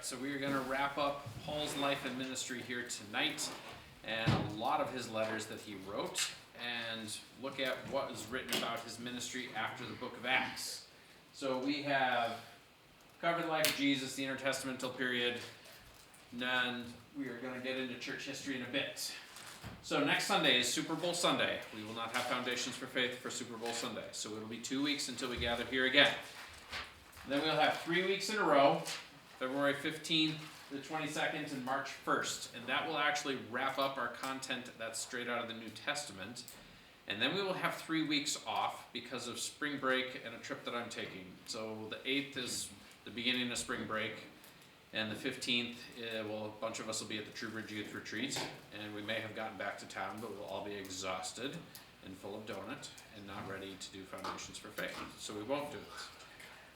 right, so we are going to wrap up Paul's life and ministry here tonight, and a lot of his letters that he wrote, and look at what was written about his ministry after the book of Acts. So we have covered the life of Jesus, the intertestamental period, and we are going to get into church history in a bit. So next Sunday is Super Bowl Sunday. We will not have Foundations for Faith for Super Bowl Sunday, so it'll be 2 weeks until we gather here again. Then we'll have 3 weeks in a row, February 15th, the 22nd, and March 1st. And that will actually wrap up our content that's straight out of the New Testament. And then we will have 3 weeks off because of spring break and a trip that I'm taking. So the 8th is the beginning of spring break. And the 15th, a bunch of us will be at the True Bridge Youth Retreat. And we may have gotten back to town, but we'll all be exhausted and full of donut and not ready to do Foundations for Faith. So we won't do it.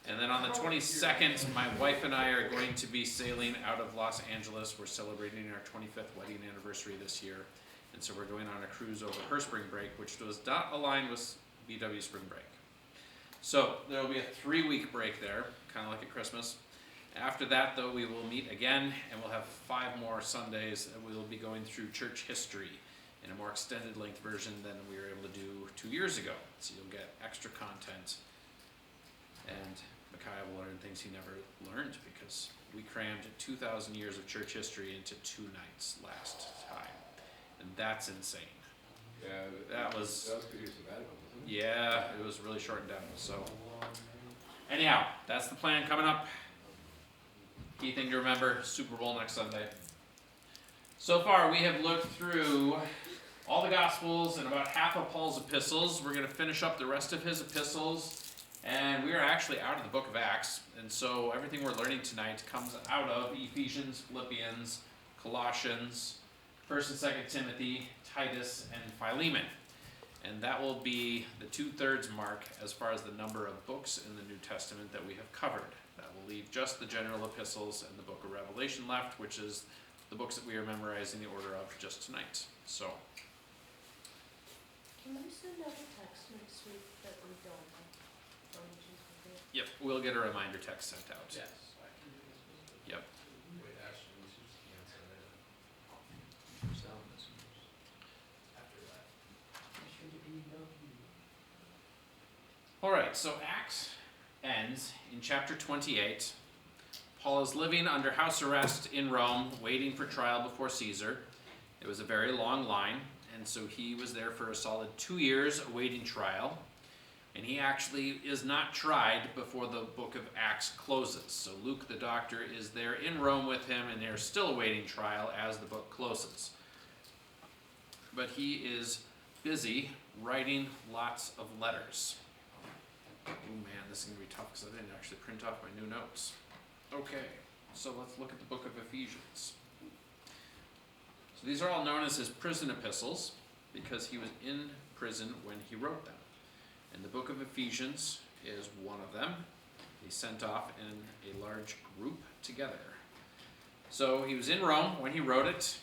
And then on the 22nd, my wife and I are going to be sailing out of Los Angeles. We're celebrating our 25th wedding anniversary this year. And so we're going on a cruise over her spring break, which does not align with BW spring break. So there will be a 3-week break there, kind of like at Christmas. After that, though, we will meet again, and we'll have 5 more Sundays, and we will be going through church history in a more extended length version than we were able to do 2 years ago. So you'll get extra content. And Micaiah will learn things he never learned because we crammed 2,000 years of church history into 2 nights last time. And that's insane. Yeah, that was pretty sabbatical, wasn't it? Yeah, it was really shortened down. So anyhow, that's the plan coming up. Key thing to remember, Super Bowl next Sunday. So far we have looked through all the Gospels and about half of Paul's epistles. We're going to finish up the rest of his epistles. And we are actually out of the book of Acts, and so everything we're learning tonight comes out of Ephesians, Philippians, Colossians, 1st and 2nd Timothy, Titus, and Philemon. And that will be the 2/3 mark as far as the number of books in the New Testament that we have covered. That will leave just the general epistles and the book of Revelation left, which is the books that we are memorizing the order of just tonight. So. Can you send out a text next week that we don't have? Yep, we'll get a reminder text sent out. Yes, I can do this. Yep. Wait, Ashley, we should cancel it. Sound messengers. After that. All right, so Acts ends in chapter 28. Paul is living under house arrest in Rome, waiting for trial before Caesar. It was a very long line, and so he was there for a solid 2 years awaiting trial. And he actually is not tried before the book of Acts closes. So Luke the doctor is there in Rome with him, and they're still awaiting trial as the book closes. But he is busy writing lots of letters. Oh man, this is going to be tough because I didn't actually print off my new notes. Okay, so let's look at the book of Ephesians. So these are all known as his prison epistles because he was in prison when he wrote them. And the book of Ephesians is one of them. He sent off in a large group together. So he was in Rome when he wrote it.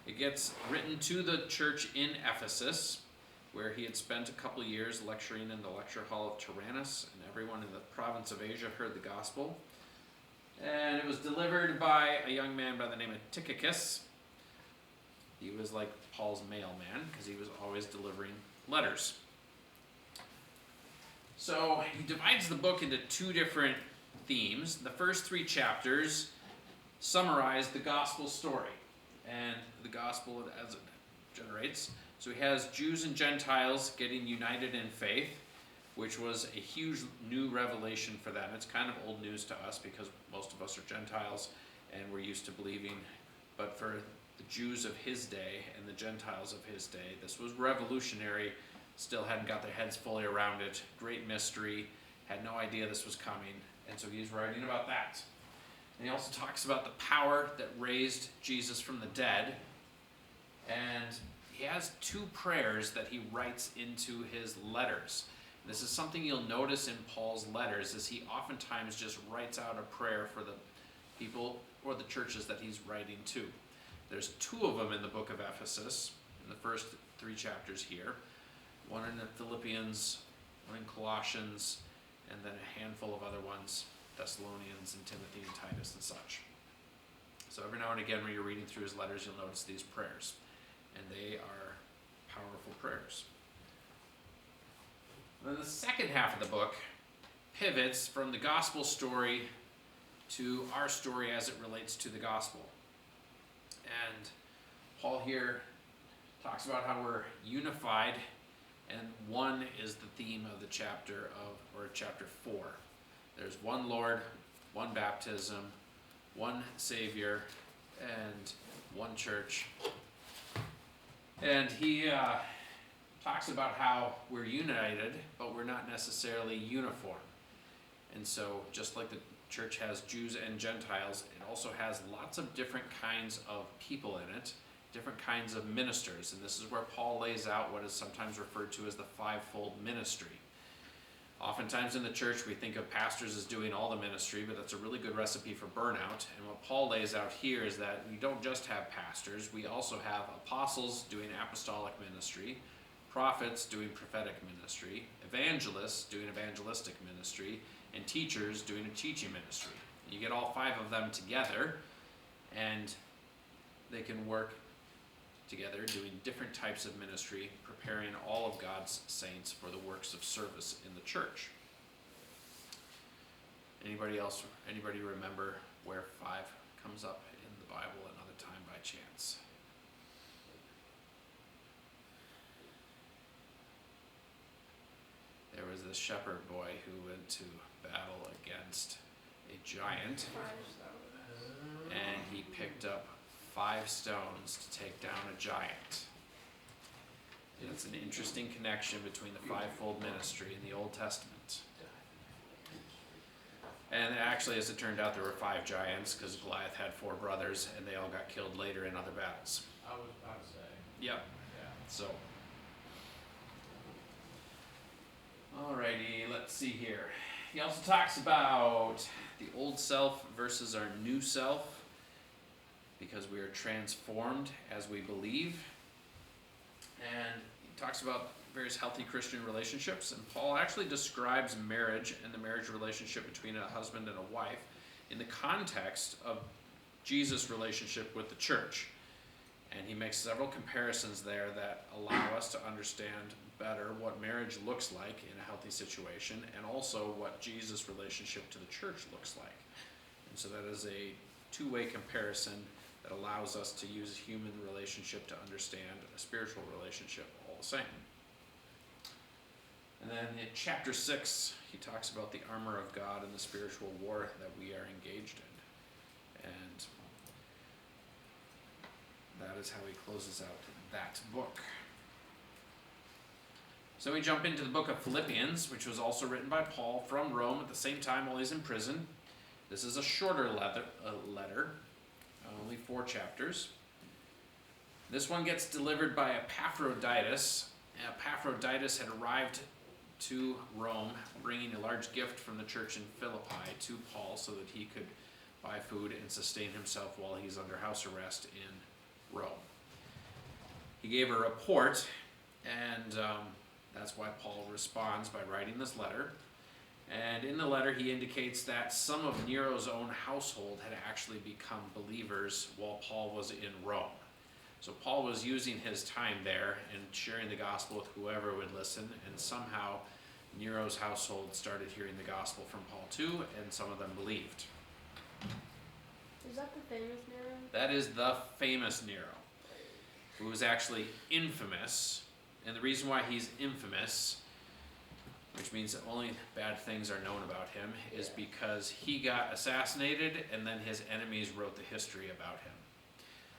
It gets written to the church in Ephesus, where he had spent a couple years lecturing in the lecture hall of Tyrannus, and everyone in the province of Asia heard the gospel. And it was delivered by a young man by the name of Tychicus. He was like Paul's mailman, because he was always delivering letters. So he divides the book into 2 different themes. The first 3 chapters summarize the gospel story and the gospel as it generates. So he has Jews and Gentiles getting united in faith, which was a huge new revelation for them. It's kind of old news to us because most of us are Gentiles and we're used to believing. But for the Jews of his day and the Gentiles of his day, this was revolutionary. Still hadn't got their heads fully around it. Great mystery. Had no idea this was coming. And so he's writing about that. And he also talks about the power that raised Jesus from the dead. And he has 2 prayers that he writes into his letters. This is something you'll notice in Paul's letters, is he oftentimes just writes out a prayer for the people or the churches that he's writing to. There's 2 of them in the book of Ephesus, in the first 3 chapters here. One in the Philippians, one in Colossians, and then a handful of other ones, Thessalonians and Timothy and Titus and such. So every now and again when you're reading through his letters, you'll notice these prayers. And they are powerful prayers. Then the second half of the book pivots from the gospel story to our story as it relates to the gospel. And Paul here talks about how we're unified, and one is the theme of the chapter 4. There's one Lord, one baptism, one Savior, and one church. And he talks about how we're united, but we're not necessarily uniform. And so just like the church has Jews and Gentiles, it also has lots of different kinds of people in it, different kinds of ministers. And this is where Paul lays out what is sometimes referred to as the fivefold ministry. Oftentimes in the church we think of pastors as doing all the ministry, but that's a really good recipe for burnout. And what Paul lays out here is that we don't just have pastors, we also have apostles doing apostolic ministry, prophets doing prophetic ministry, evangelists doing evangelistic ministry, and teachers doing a teaching ministry. You get all 5 of them together, and they can work together doing different types of ministry, preparing all of God's saints for the works of service in the church. Anybody remember where 5 comes up in the Bible another time by chance? There was this shepherd boy who went to battle against a giant, and he picked up 5 stones to take down a giant. And it's an interesting connection between the fivefold ministry and the Old Testament. And actually, as it turned out, there were 5 giants, because Goliath had 4 brothers, and they all got killed later in other battles. I was about to say. Yep. Yeah. So. Alrighty, let's see here. He also talks about the old self versus our new self, because we are transformed as we believe. And he talks about various healthy Christian relationships, and Paul actually describes marriage and the marriage relationship between a husband and a wife in the context of Jesus' relationship with the church. And he makes several comparisons there that allow us to understand better what marriage looks like in a healthy situation, and also what Jesus' relationship to the church looks like. And so that is a two-way comparison that allows us to use a human relationship to understand a spiritual relationship all the same. And then in chapter 6, he talks about the armor of God and the spiritual war that we are engaged in. And that is how he closes out that book. So we jump into the book of Philippians, which was also written by Paul from Rome at the same time while he's in prison. This is a shorter letter, only 4 chapters. This one gets delivered by Epaphroditus. Epaphroditus had arrived to Rome, bringing a large gift from the church in Philippi to Paul so that he could buy food and sustain himself while he's under house arrest in Rome. He gave a report, and that's why Paul responds by writing this letter. And in the letter he indicates that some of Nero's own household had actually become believers while Paul was in Rome. So Paul was using his time there and sharing the gospel with whoever would listen, and somehow Nero's household started hearing the gospel from Paul too, and some of them believed. Is that the famous Nero? That is the famous Nero, who was actually infamous. And the reason why he's infamous, which means that only bad things are known about him, is because he got assassinated and then his enemies wrote the history about him.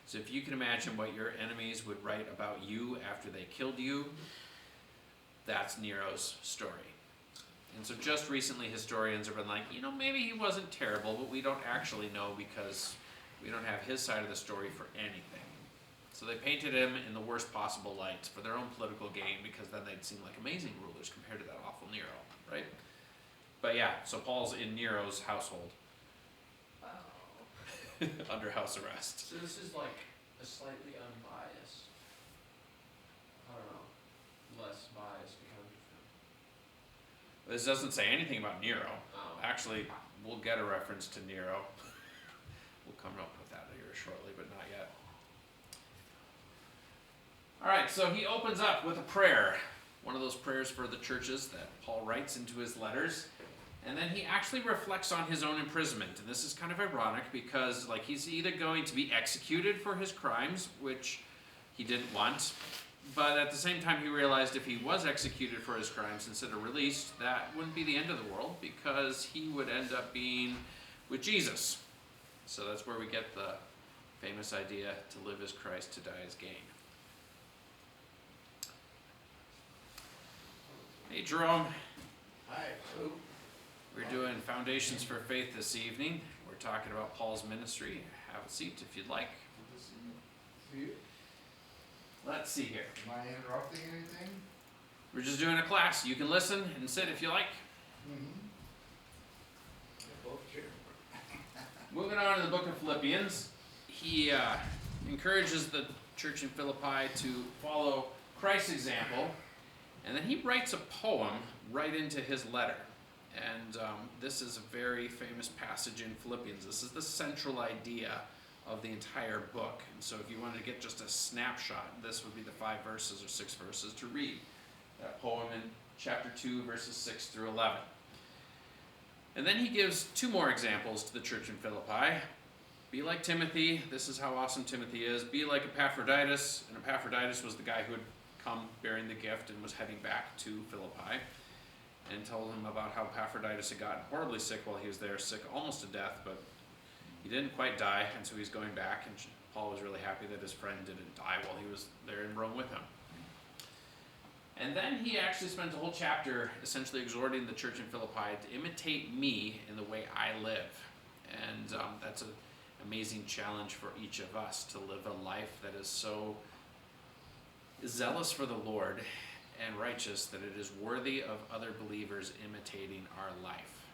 So if you can imagine what your enemies would write about you after they killed you, that's Nero's story. And so just recently historians have been like, maybe he wasn't terrible, but we don't actually know because we don't have his side of the story for anything. So they painted him in the worst possible light for their own political gain, because then they'd seem like amazing rulers compared to that awful Nero, right? But yeah, so Paul's in Nero's household. Wow. Under house arrest. So this is like a slightly unbiased, I don't know, less biased account of him. This doesn't say anything about Nero. Oh. Actually, we'll get a reference to Nero We'll come up with that here shortly, but not yet. All right, so he opens up with a prayer, one of those prayers for the churches that Paul writes into his letters. And then he actually reflects on his own imprisonment. And this is kind of ironic because he's either going to be executed for his crimes, which he didn't want, but at the same time he realized if he was executed for his crimes instead of released, that wouldn't be the end of the world because he would end up being with Jesus. So that's where we get the famous idea, to live as Christ, to die as gain. Hey Jerome. Hi. We're doing Foundations for Faith this evening. We're talking about Paul's ministry. Have a seat if you'd like. Good to see you. Let's see here. Am I interrupting anything? We're just doing a class. You can listen and sit if you like. Mm-hmm. Both chair. Moving on to the book of Philippians. He encourages the church in Philippi to follow Christ's example. And then he writes a poem right into his letter. And this is a very famous passage in Philippians. This is the central idea of the entire book. And so if you wanted to get just a snapshot, this would be the 5 verses or 6 verses to read. That poem in chapter 2, verses 6 through 11. And then he gives 2 more examples to the church in Philippi. Be like Timothy. This is how awesome Timothy is. Be like Epaphroditus. And Epaphroditus was the guy who had come bearing the gift and was heading back to Philippi. And told him about how Epaphroditus had gotten horribly sick while he was there, sick almost to death, but he didn't quite die, and so he's going back, and Paul was really happy that his friend didn't die while he was there in Rome with him. And then he actually spends a whole chapter essentially exhorting the church in Philippi to imitate me in the way I live. And that's an amazing challenge for each of us, to live a life that is so zealous for the Lord and righteous that it is worthy of other believers imitating our life.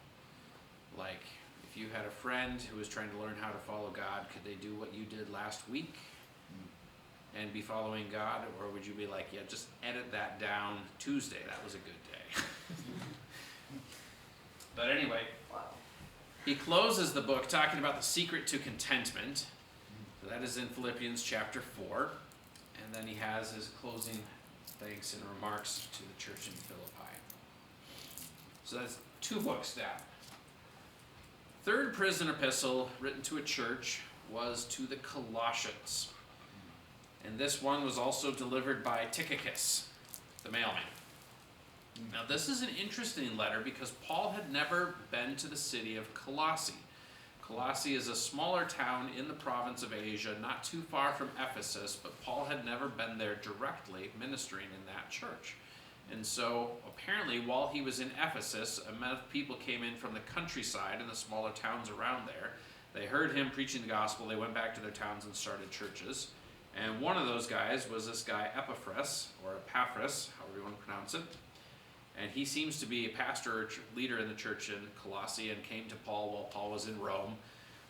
Like, if you had a friend who was trying to learn how to follow God, could they do what you did last week and be following God? Or would you be like, yeah, just edit that down Tuesday, that was a good day. But anyway, he closes the book talking about the secret to contentment. So that is in Philippians chapter 4. And then he has his closing thanks and remarks to the church in Philippi. So that's 2 books down. Third prison epistle written to a church was to the Colossians. And this one was also delivered by Tychicus, the mailman. Now this is an interesting letter because Paul had never been to the city of Colossae. Colossae is a smaller town in the province of Asia, not too far from Ephesus, but Paul had never been there directly ministering in that church. And so apparently while he was in Ephesus, a amount of people came in from the countryside and the smaller towns around there. They heard him preaching the gospel, they went back to their towns and started churches. And one of those guys was this guy Epaphras, or Epaphras, however you want to pronounce it. And he seems to be a pastor or leader in the church in Colossae and came to Paul while Paul was in Rome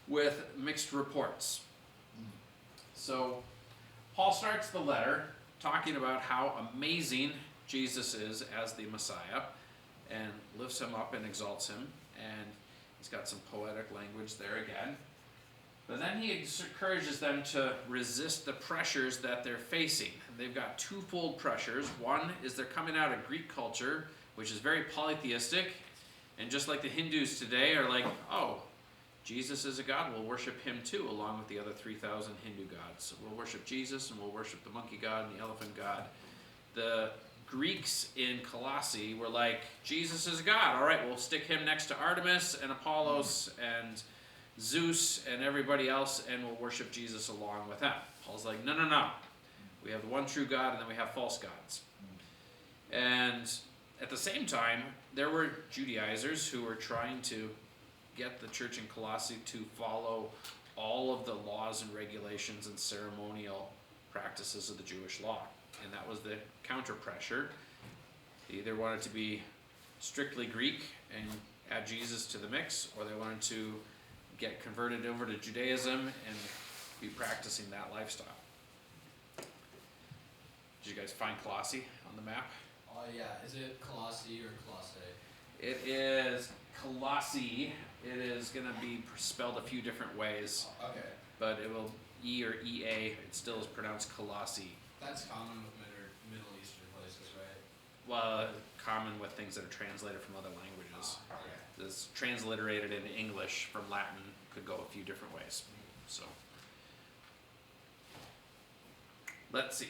with mixed reports. So Paul starts the letter talking about how amazing Jesus is as the Messiah and lifts him up and exalts him. And he's got some poetic language there again. But then he encourages them to resist the pressures that they're facing. They've got 2-fold pressures. One is they're coming out of Greek culture, which is very polytheistic, and just like the Hindus today are like, oh, Jesus is a god, we'll worship him too, along with the other 3,000 Hindu gods. So we'll worship Jesus, and we'll worship the monkey god and the elephant god. The Greeks in Colossae were like, Jesus is a god, all right, we'll stick him next to Artemis and Apollos and Zeus and everybody else, and we'll worship Jesus along with them. Paul's like, no, no, no. We have the one true God, and then we have false gods. And at the same time, there were Judaizers who were trying to get the church in Colossae to follow all of the laws and regulations and ceremonial practices of the Jewish law. And that was the counter pressure. They either wanted to be strictly Greek and add Jesus to the mix, or they wanted to get converted over to Judaism and be practicing that lifestyle. Did you guys find Colossae on the map? Oh yeah, is it Colossae or Colossae? It is Colossae, It is gonna be spelled a few different ways, Okay, but it will E or EA. It still is pronounced Colossi. that's common with Middle Eastern places, right? Well, common with things that are translated from other languages. Okay. This transliterated into English from Latin could go a few different ways. So, let's see.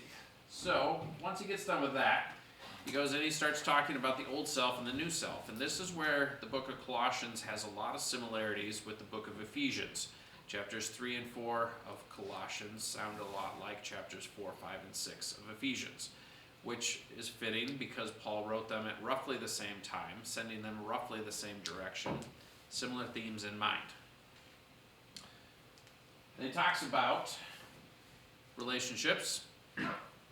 So, once he gets done with that, he goes and he starts talking about the old self and the new self. And this is where the book of Colossians has a lot of similarities with the book of Ephesians. Chapters 3 and 4 of Colossians sound a lot like chapters 4, 5, and 6 of Ephesians, which is fitting because Paul wrote them at roughly the same time, sending them roughly the same direction, similar themes in mind. And he talks about relationships,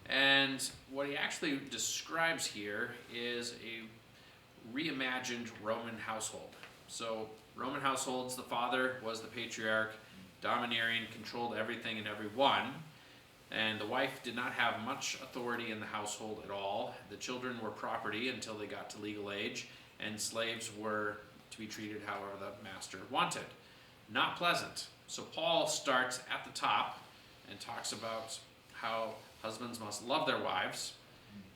and what he actually describes here is a reimagined Roman household. So, Roman households, the father was the patriarch, domineering, controlled everything and everyone, and the wife did not have much authority in the household at all. The children were property until they got to legal age, and slaves were to be treated however the master wanted. Not pleasant. So Paul starts at the top and talks about how husbands must love their wives,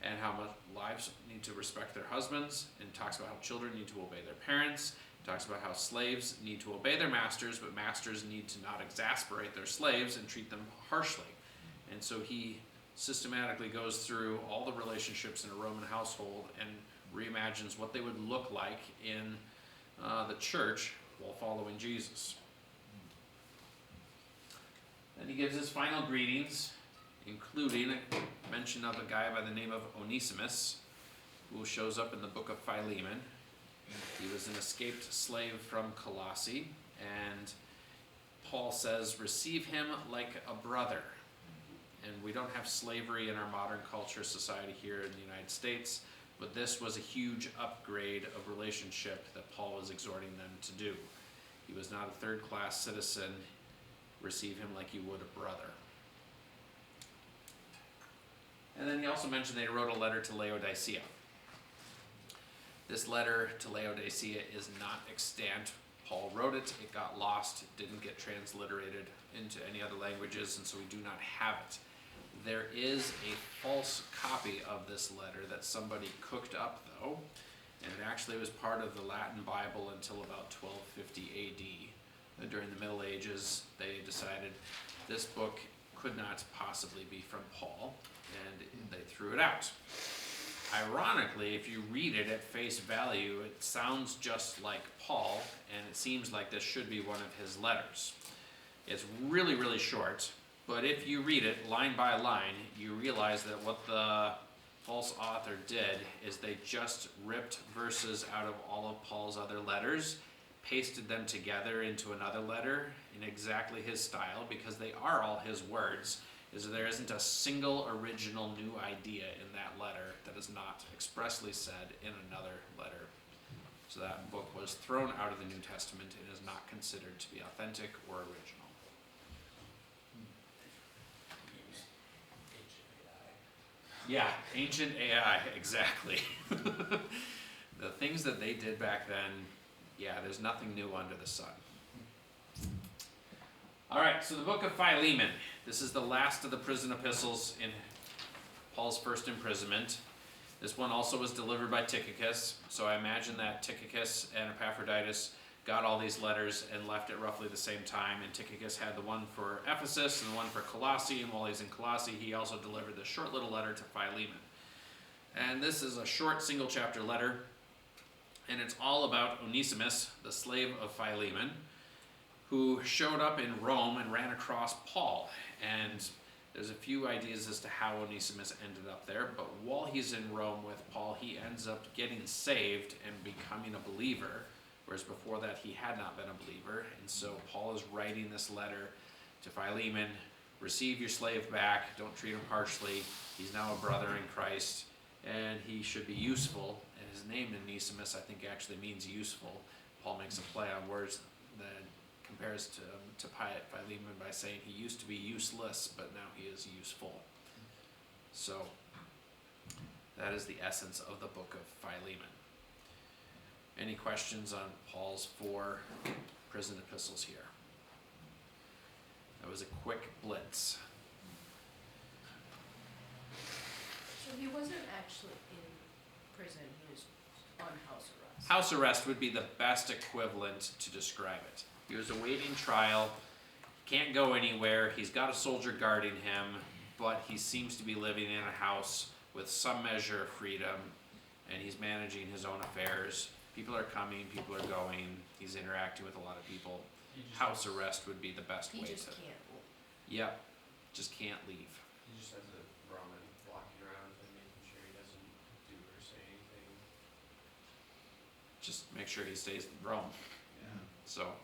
and how much wives need to respect their husbands, and talks about how children need to obey their parents. Talks about how slaves need to obey their masters, but masters need to not exasperate their slaves and treat them harshly. And so he systematically goes through all the relationships in a Roman household and reimagines what they would look like in the church while following Jesus. Then he gives his final greetings, including a mention of a guy by the name of Onesimus, who shows up in the book of Philemon. He was an escaped slave from Colossae, and Paul says, receive him like a brother. And we don't have slavery in our modern culture society here in the United States, but this was a huge upgrade of relationship that Paul was exhorting them to do. He was not a third-class citizen. Receive him like you would a brother. And then he also mentioned that he wrote a letter to Laodicea. This letter to Laodicea is not extant. Paul wrote it, it got lost, it didn't get transliterated into any other languages, and so we do not have it. There is a false copy of this letter that somebody cooked up, though, and it actually was part of the Latin Bible until about 1250 AD. During the Middle Ages, they decided this book could not possibly be from Paul, and they threw it out. Ironically, if you read it at face value, it sounds just like Paul, and it seems like this should be one of his letters. It's really, really short, but if you read it line by line, you realize that what the false author did is they just ripped verses out of all of Paul's other letters, pasted them together into another letter in exactly his style, because they are all his words. There isn't a single original new idea in that letter that is not expressly said in another letter. So that book was thrown out of the New Testament and is not considered to be authentic or original. Yeah, ancient AI, exactly. The things that they did back then, yeah, there's nothing new under the sun. Alright, so the book of Philemon. This is the last of the prison epistles in Paul's first imprisonment. This one also was delivered by Tychicus, so I imagine that Tychicus and Epaphroditus got all these letters and left at roughly the same time, and Tychicus had the one for Ephesus and the one for Colossae, and while he's in Colossae, he also delivered this short little letter to Philemon. And this is a short single chapter letter, and it's all about Onesimus, the slave of Philemon, who showed up in Rome and ran across Paul. And there's a few ideas as to how Onesimus ended up there, but while he's in Rome with Paul, he ends up getting saved and becoming a believer, whereas before that he had not been a believer. And so Paul is writing this letter to Philemon, receive your slave back, don't treat him harshly, he's now a brother in Christ, and he should be useful. And his name, Onesimus, I think actually means useful. Paul makes a play on words that compares to Philemon by saying he used to be useless, but now he is useful. So that is the essence of the book of Philemon. Any questions on Paul's 4 prison epistles here? That was a quick blitz. So he wasn't actually in prison, he was on house arrest. House arrest would be the best equivalent to describe it. He was awaiting trial, can't go anywhere, he's got a soldier guarding him, but he seems to be living in a house with some measure of freedom, and he's managing his own affairs. People are coming, people are going, he's interacting with a lot of people. He just House has- arrest would be the best He way just to. can't. Yep, just can't leave. He just has a Roman walking around with him, making sure he doesn't do or say anything. Just make sure he stays in Rome. Yeah. So,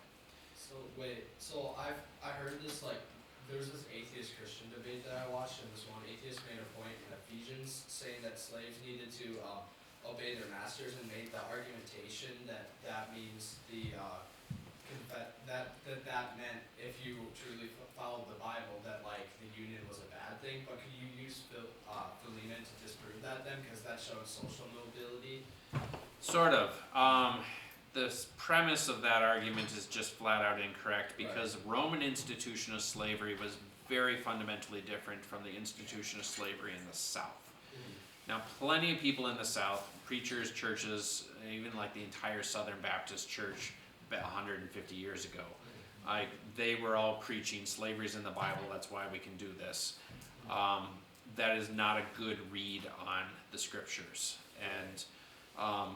So wait, so I heard this like there was this atheist Christian debate that I watched, and this one atheist made a point in Ephesians saying that slaves needed to obey their masters, and made the argumentation that that means the that meant if you truly followed the Bible that like the union was a bad thing. But could you use Philemon to disprove that then, because that showed social mobility? sort of. The premise of that argument is just flat out incorrect because Roman institution of slavery was very fundamentally different from the institution of slavery in the South. Now, plenty of people in the South, preachers, churches, even like the entire Southern Baptist Church 150 years ago, they were all preaching slavery's in the Bible, that's why we can do this. That is not a good read on the scriptures. And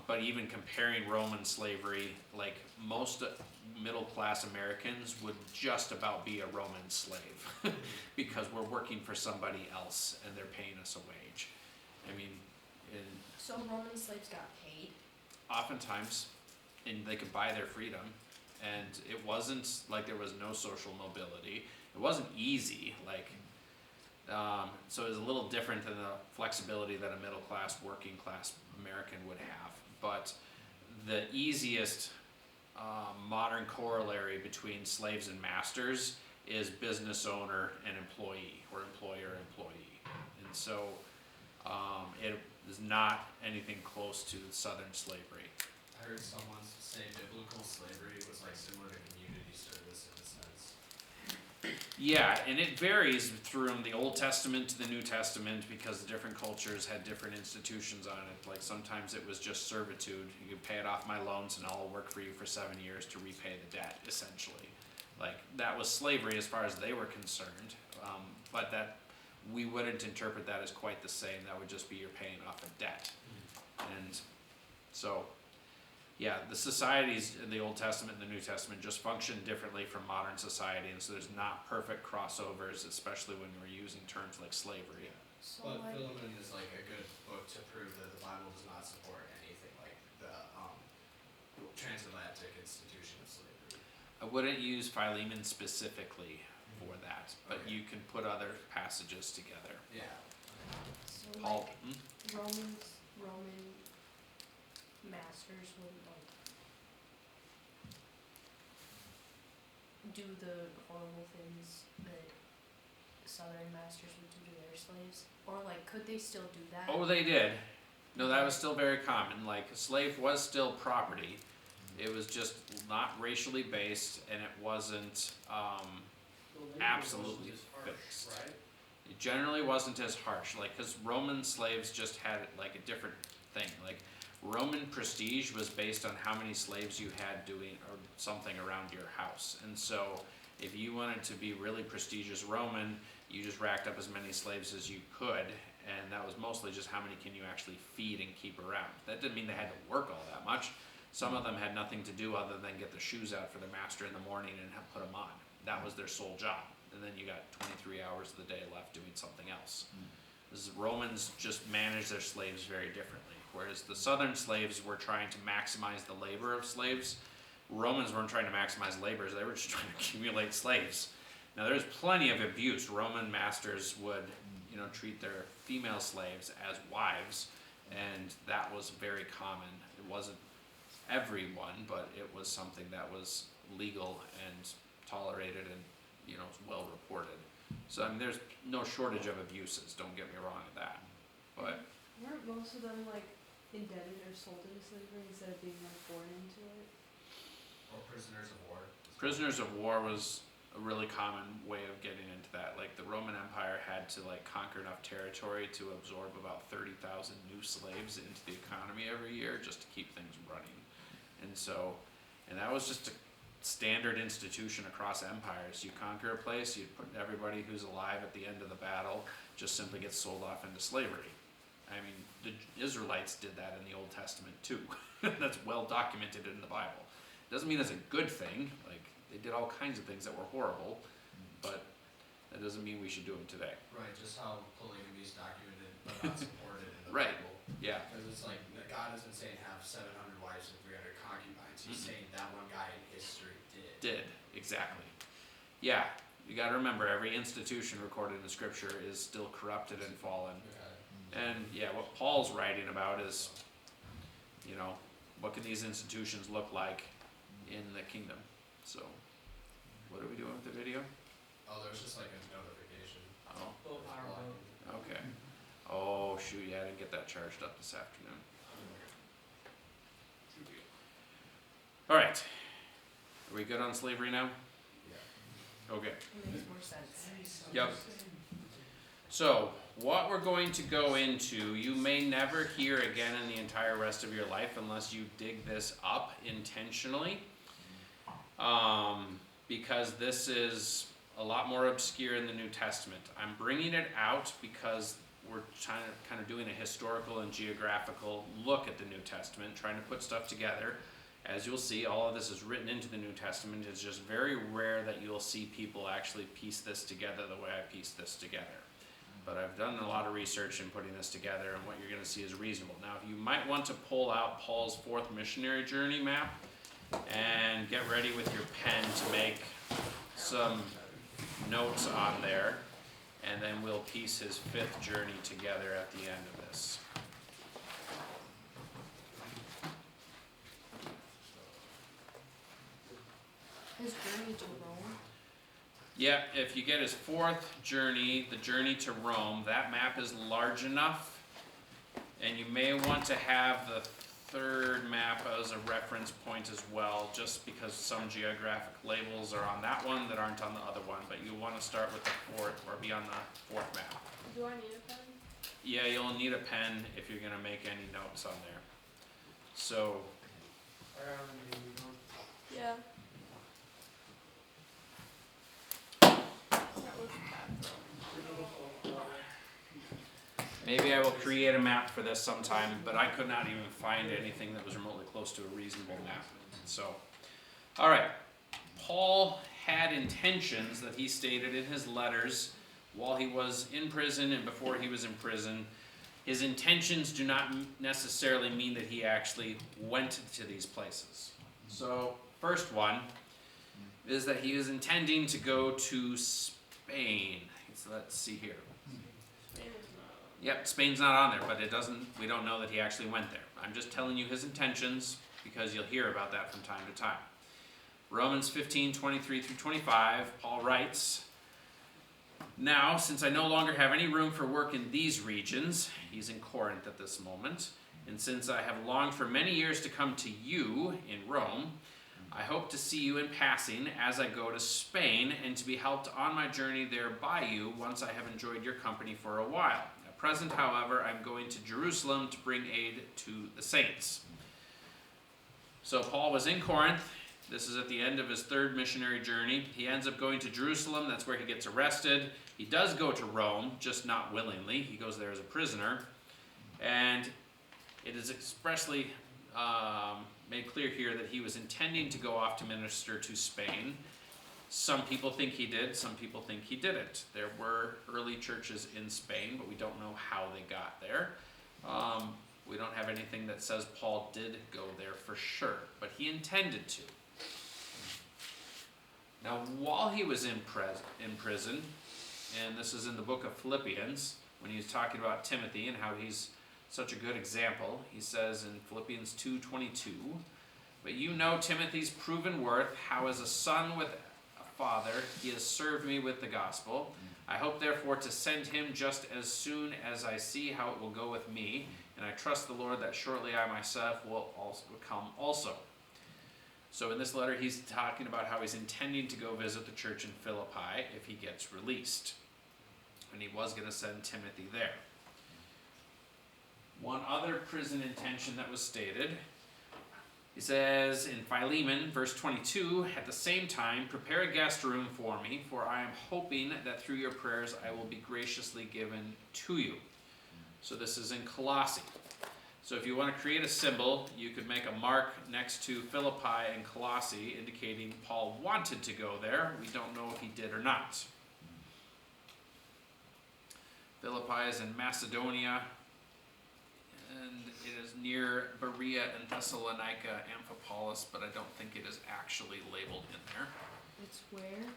but even comparing Roman slavery, like most middle class Americans would just about be a Roman slave because we're working for somebody else and they're paying us a wage. I mean, So Roman slaves got paid? oftentimes, and they could buy their freedom, and it wasn't like there was no social mobility. It wasn't easy, like, so it was a little different than the flexibility that a middle class, working class American would have. But the easiest modern corollary between slaves and masters is business owner and employee, or employer-employee. And so it is not anything close to Southern slavery. I heard someone say biblical slavery was like similar to community service in a sense. Yeah, and it varies from the Old Testament to the New Testament because the different cultures had different institutions on it. Like sometimes it was just servitude. You could pay it off my loans and I'll work for you for 7 years to repay the debt, essentially. Like that was slavery as far as they were concerned. But that we wouldn't interpret that as quite the same. That would just be you're paying off a debt. And so, yeah, the societies in the Old Testament and the New Testament just function differently from modern society, and so there's not perfect crossovers, especially when we're using terms like slavery. So But like, Philemon is like a good book to prove that the Bible does not support anything like the transatlantic institution of slavery. I wouldn't use Philemon specifically for that, but Okay. you can put other passages together. Yeah. so Paul, like Roman masters would like do the horrible things that Southern masters would do to their slaves? Or like could they still do that? Oh, they did. No, that was still very common. Like, a slave was still property. It was just not racially based, and it wasn't, The labor Absolutely wasn't as harsh, fixed. right? it generally wasn't as harsh. Like, because Roman slaves just had, like, a different thing. Like, Roman prestige was based on how many slaves you had doing or something around your house. And so, if you wanted to be really prestigious Roman, you just racked up as many slaves as you could, and that was mostly just how many can you actually feed and keep around. That didn't mean they had to work all that much. Some of them had nothing to do other than get the shoes out for their master in the morning and put them on. That was their sole job. And then you got 23 hours of the day left doing something else. The Romans just managed their slaves very differently. Whereas the southern slaves were trying to maximize the labor of slaves, Romans weren't trying to maximize labor, they were just trying to accumulate slaves. Now there's plenty of abuse. Roman masters would, treat their female slaves as wives, and that was very common. It wasn't everyone, but it was something that was legal and tolerated and, well reported. So I mean, there's no shortage of abuses, don't get me wrong with that. But Weren't most of them like indebted or sold into slavery instead of being like born into it. Or prisoners of war. Prisoners of war was a really common way of getting into that. Like the Roman Empire had to like conquer enough territory to absorb about 30,000 new slaves into the economy every year just to keep things running. And so, and that was just a standard institution across empires. You conquer a place, you put everybody who's alive at the end of the battle just simply gets sold off into slavery. I mean, the Israelites did that in the Old Testament too. That's well documented in the Bible. Doesn't mean it's a good thing. Like they did all kinds of things that were horrible, but that doesn't mean we should do them today. Right, just how polygamy is documented but not supported in the Right. Bible. Yeah. Because it's like, God isn't saying have 700 wives and 300 concubines. He's Mhm. saying that one guy in history did. Did, exactly. Yeah, you gotta remember, every institution recorded in scripture is still corrupted and fallen. And yeah, what Paul's writing about is, you know, what can these institutions look like in the kingdom? So, what are we doing with the video? Oh, there's just like a notification. Oh, Vote our vote. okay. Oh, shoot, yeah, I didn't get that charged up this afternoon. Alright, are we good on slavery now? Yeah. Okay. It makes more sense. Yep. So, what we're going to go into, you may never hear again in the entire rest of your life unless you dig this up intentionally. Because this is a lot more obscure in the New Testament. I'm bringing it out because we're trying to kind of doing a historical and geographical look at the New Testament, trying to put stuff together. As you'll see, all of this is written into the New Testament. It's just very rare that you'll see people actually piece this together the way I pieced this together. But I've done a lot of research in putting this together, and what you're going to see is reasonable. Now, you might want to pull out Paul's fourth missionary journey map and get ready with your pen to make some notes on there, and then we'll piece his fifth journey together at the end of this. His journey to Rome. Yeah, if you get his fourth journey, the journey to Rome, that map is large enough, and you may want to have the third map as a reference point as well, just because some geographic labels are on that one that aren't on the other one, but you want to start with the fourth, or be on the fourth map. Do I need a pen? Yeah, you'll need a pen if you're going to make any notes on there. So, Yeah. That was bad. maybe I will create a map for this sometime, but I could not even find anything that was remotely close to a reasonable map. So, alright. Paul had intentions that he stated in his letters while he was in prison and before he was in prison. His intentions do not necessarily mean that he actually went to these places. So, first one is that he was intending to go to Spain. So let's see here. Yep, Spain's not on there, but we don't know that he actually went there. I'm just telling you his intentions because you'll hear about that from time to time. Romans 15:23 through 25, Paul writes, "Now, since I no longer have any room for work in these regions," he's in Corinth at this moment, "and since I have longed for many years to come to you in Rome, I hope to see you in passing as I go to Spain and to be helped on my journey there by you once I have enjoyed your company for a while. At present, however, I'm going to Jerusalem to bring aid to the saints." So Paul was in Corinth. This is at the end of his third missionary journey. He ends up going to Jerusalem. That's where he gets arrested. He does go to Rome, just not willingly. He goes there as a prisoner. And it is expressly made clear here that he was intending to go off to minister to Spain. Some people think he did, some people think he didn't. There were early churches in Spain, but we don't know how they got there. We don't have anything that says Paul did go there for sure, but he intended to. Now, while he was in prison, and this is in the book of Philippians, when he was talking about Timothy and how he's such a good example, he says in Philippians 2:22, "But you know Timothy's proven worth, how as a son with a father he has served me with the gospel. I hope therefore to send him just as soon as I see how it will go with me, and I trust the Lord that shortly I myself will also come also. So in this letter, he's talking about how he's intending to go visit the church in Philippi if he gets released. And he was going to send Timothy there. One other prison intention that was stated, he says in Philemon, verse 22, at the same time, prepare a guest room for me, for I am hoping that through your prayers I will be graciously given to you. So this is in Colossae. So if you want to create a symbol, you could make a mark next to Philippi and Colossae, indicating Paul wanted to go there. We don't know if he did or not. Philippi is in Macedonia, and it is near Berea and Thessalonica, Amphipolis, but I don't think it is actually labeled in there. It's where?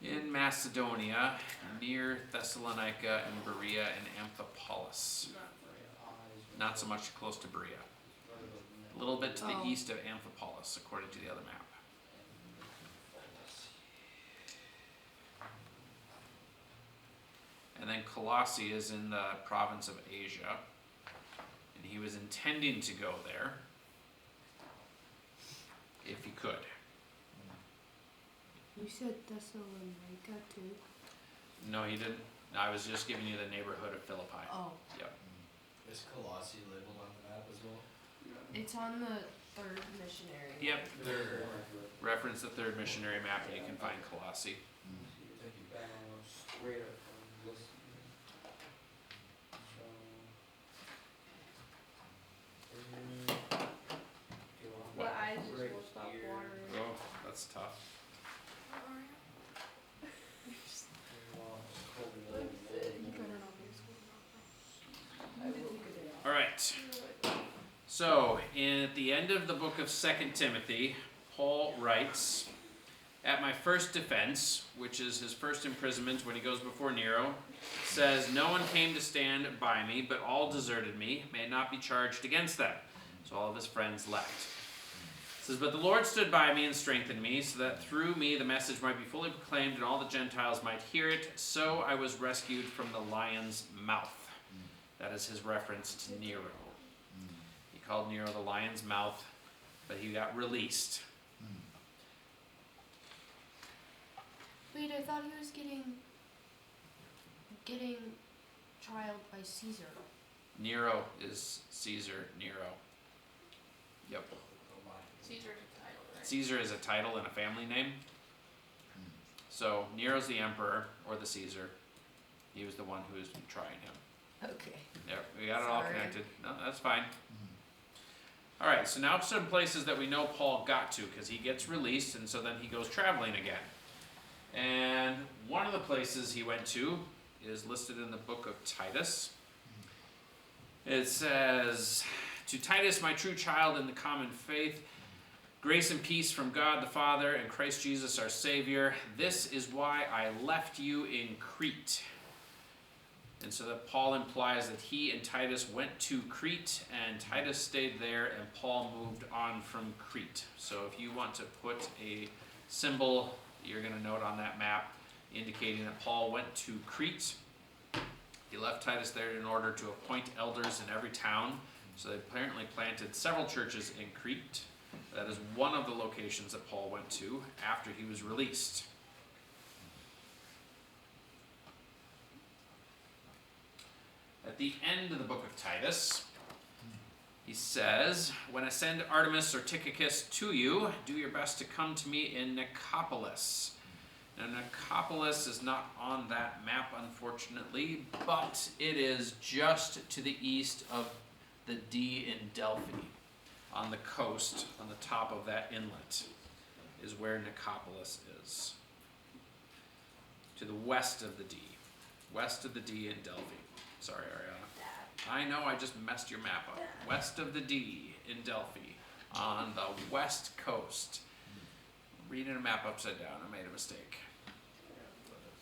In Macedonia, near Thessalonica and Berea and Amphipolis. Not so much close to Berea. A little bit to the Oh. east of Amphipolis, according to the other map. And then Colossae is in the province of Asia, and he was intending to go there if he could. You said Thessalonica too? No, he didn't. I was just giving you the neighborhood of Philippi. Oh, Is Colossae labeled on the map as well? it's on the third missionary. Yep. There. Reference the third missionary map, and you can find Colossae. Take you back straight up from this. The eyes just Right won't stop here. watering. Oh, that's tough. You better not be school. I did take a day off. All right. So, at the end of the book of 2 Timothy, Paul writes, at my first defense, which is his first imprisonment when he goes before Nero, says, no one came to stand by me, but all deserted me, may not be charged against them. So all of his friends left. It says, but the Lord stood by me and strengthened me, so that through me the message might be fully proclaimed and all the Gentiles might hear it. So I was rescued from the lion's mouth. That is his reference to Nero. He called Nero the lion's mouth, but he got released. Wait, I thought he was getting trialed by Caesar. Nero is Caesar Nero. Yep. Caesar's a title, right? Caesar is a title and a family name. So Nero's the emperor or the Caesar. He was the one who was trying him. Okay. Yep, we got it all Sorry. connected. No, that's fine. All right, so now some places that we know Paul got to, because he gets released, and so then he goes traveling again. And one of the places he went to is listed in the book of Titus. It says, to Titus, my true child in the common faith, grace and peace from God the Father and Christ Jesus our Savior. This is why I left you in Crete. And so that Paul implies that he and Titus went to Crete, and Titus stayed there, and Paul moved on from Crete. So if you want to put a symbol, you're going to note on that map, indicating that Paul went to Crete. He left Titus there in order to appoint elders in every town. So they apparently planted several churches in Crete. That is one of the locations that Paul went to after he was released. At the end of the book of Titus, he says, when I send Artemas or Tychicus to you, do your best to come to me in Nicopolis. Now, Nicopolis is not on that map, unfortunately, but it is just to the east of the D in Delphi. On the coast, on the top of that inlet, is where Nicopolis is. To the west of the D. West of the D in Delphi. Sorry, Ariana. I know I just messed your map up. West of the D in Delphi, on the west coast. Reading a map upside down, I made a mistake.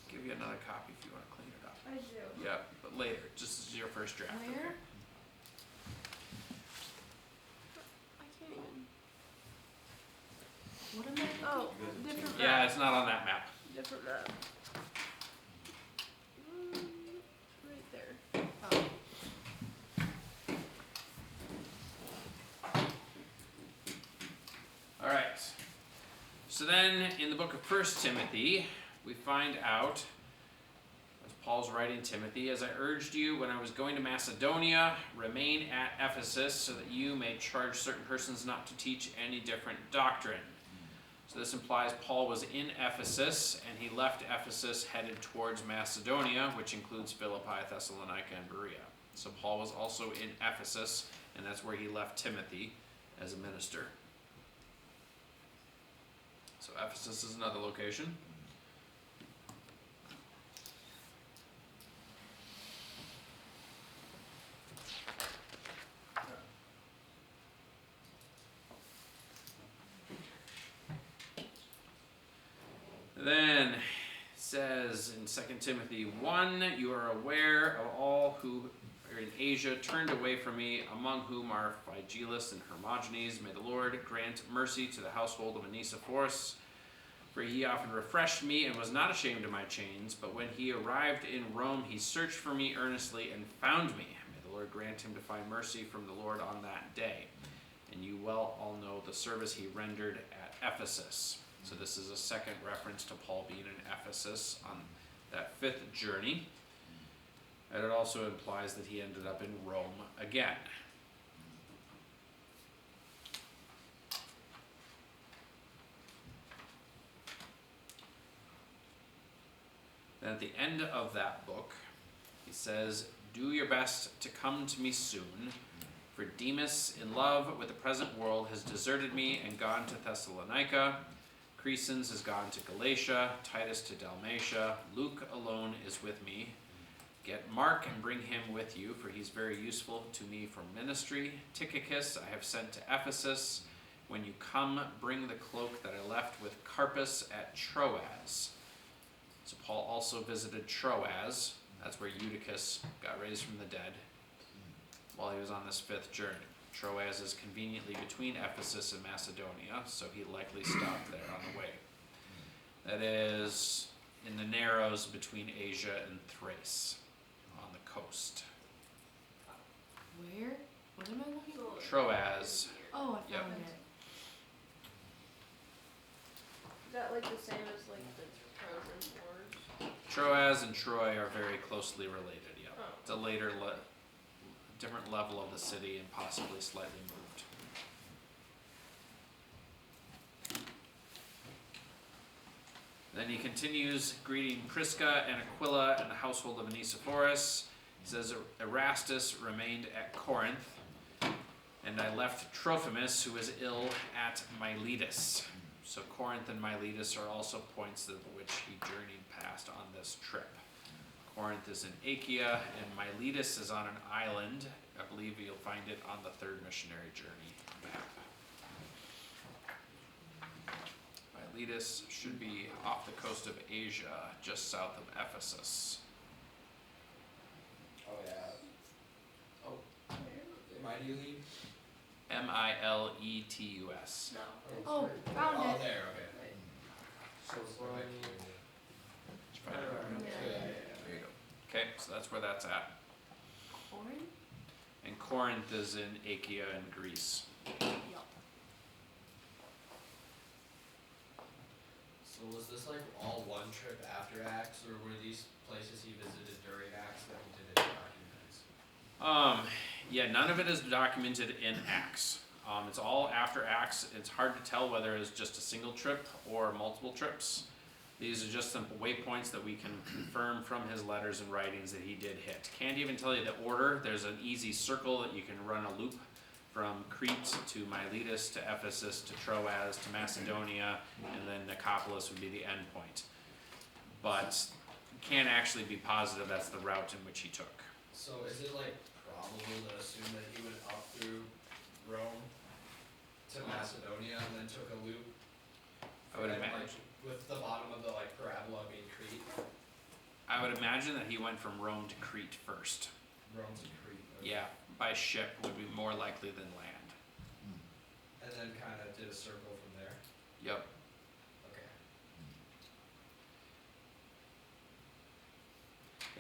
Give you another copy if you want to clean it up. I do. Yeah, but later, just as your first draft. Where? Okay? I can't even. What am I? Oh, different Yeah, map. it's not on that map. Different map. Right there. Oh. then in the book of 1 Timothy, we find out, as Paul's writing Timothy, as I urged you when I was going to Macedonia, remain at Ephesus so that you may charge certain persons not to teach any different doctrine. So this implies Paul was in Ephesus, and he left Ephesus headed towards Macedonia, which includes Philippi, Thessalonica, and Berea. So Paul was also in Ephesus, and that's where he left Timothy as a minister. So Ephesus is another location. Then it says in 2 Timothy 1, you are aware of all who are in Asia turned away from me, among whom are Phygelus and Hermogenes. May the Lord grant mercy to the household of Onesiphorus, for he often refreshed me and was not ashamed of my chains. But when he arrived in Rome, he searched for me earnestly and found me. May the Lord grant him to find mercy from the Lord on that day. And you well all know the service he rendered at Ephesus. So this is a second reference to Paul being in Ephesus on that fifth journey. And it also implies that he ended up in Rome again. Then at the end of that book, he says, do your best to come to me soon, for Demas, in love with the present world, has deserted me and gone to Thessalonica. Crescens has gone to Galatia, Titus to Dalmatia. Luke alone is with me. Get Mark and bring him with you, for he's very useful to me for ministry. Tychicus I have sent to Ephesus. When you come, bring the cloak that I left with Carpus at Troas. So Paul also visited Troas. That's where Eutychus got raised from the dead while he was on this fifth journey. Troas is conveniently between Ephesus and Macedonia, so he likely stopped there on the way. That is in the narrows between Asia and Thrace on the coast. Where? What am I looking for? Troas. Oh, I Yep. found it. Is that like the same as like the Trojan Wars? Troas and Troy are very closely related, yeah. Oh. It's a later, different level of the city and possibly slightly moved. Then he continues greeting Prisca and Aquila and the household of Onesiphorus. He says, Erastus remained at Corinth, and I left Trophimus, who was ill, at Miletus. So Corinth and Miletus are also points at which he journeyed past on this trip. Corinth is in Achaia, and Miletus is on an island. I believe you'll find it on the third missionary journey map. Miletus should be off the coast of Asia, just south of Ephesus. Oh yeah. Oh, Miletus. Miletus. No. Oh, found Oh, it. there. Okay. So Did you find it? Yeah. There you go. Okay, so that's where that's at. Corinth? And Corinth is in Achaia in Greece. Yup. So was this like all one trip after Acts, or were these places he visited during Acts that he didn't document? Yeah, none of it is documented in Acts. It's all after Acts. It's hard to tell whether it's just a single trip or multiple trips. These are just some waypoints that we can confirm from his letters and writings that he did hit. Can't even tell you the order. There's an easy circle that you can run a loop from Crete to Miletus to Ephesus to Troas to Macedonia, and then Nicopolis would be the end point. But can't actually be positive that's the route in which he took. So is it like probable to assume that he went up through Rome to Macedonia and then took a loop? I would and, imagine. like, with the bottom of the like parabola being Crete, I would imagine that he went from Rome to Crete first. Rome to Crete. Okay. Yeah, by ship would be more likely than land. And then kind of did a circle from there. Yep. Okay.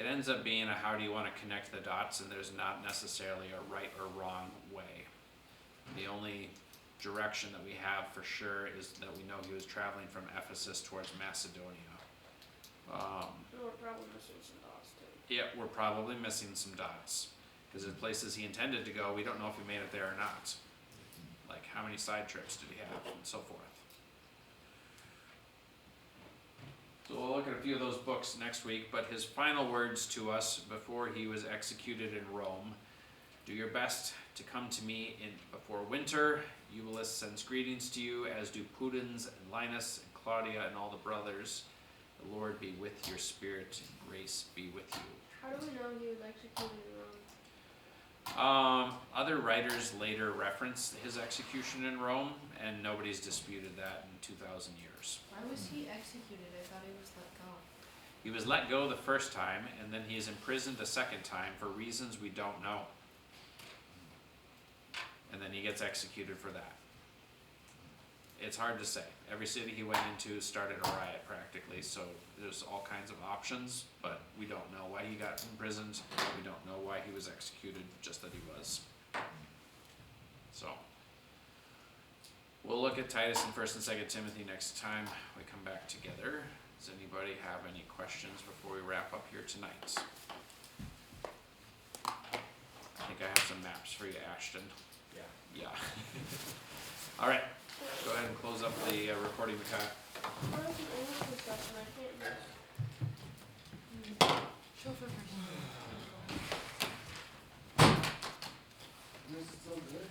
It ends up being a how do you want to connect the dots, and there's not necessarily a right or wrong way. The only direction that we have for sure is that we know he was traveling from Ephesus towards Macedonia. We're probably missing some dots too. Yeah, we're probably missing some dots, because the places he intended to go, we don't know if he made it there or not. Like, how many side trips did he have, and so forth. So we'll look at a few of those books next week, but his final words to us before he was executed in Rome: do your best to come to me before winter. Eubulus sends greetings to you, as do Pudens and Linus and Claudia and all the brothers. The Lord be with your spirit, and grace be with you. How do we know he was executed in Rome? Other writers later reference his execution in Rome, and nobody's disputed that in 2,000 years. Why was he executed? I thought he was let go. He was let go the first time, and then he is imprisoned a second time for reasons we don't know. And then he gets executed for that. It's hard to say. Every city he went into started a riot practically, so there's all kinds of options, but we don't know why he got imprisoned. We don't know why he was executed, just that he was. So, we'll look at Titus and 1st and 2nd Timothy next time we come back together. Does anybody have any questions before we wrap up here tonight? I think I have some maps for you, Ashton. Yeah. All right, go ahead and close up the recording, Mikhail. What is the English and stuff, and I can't read. Chauffeur person. This is so good.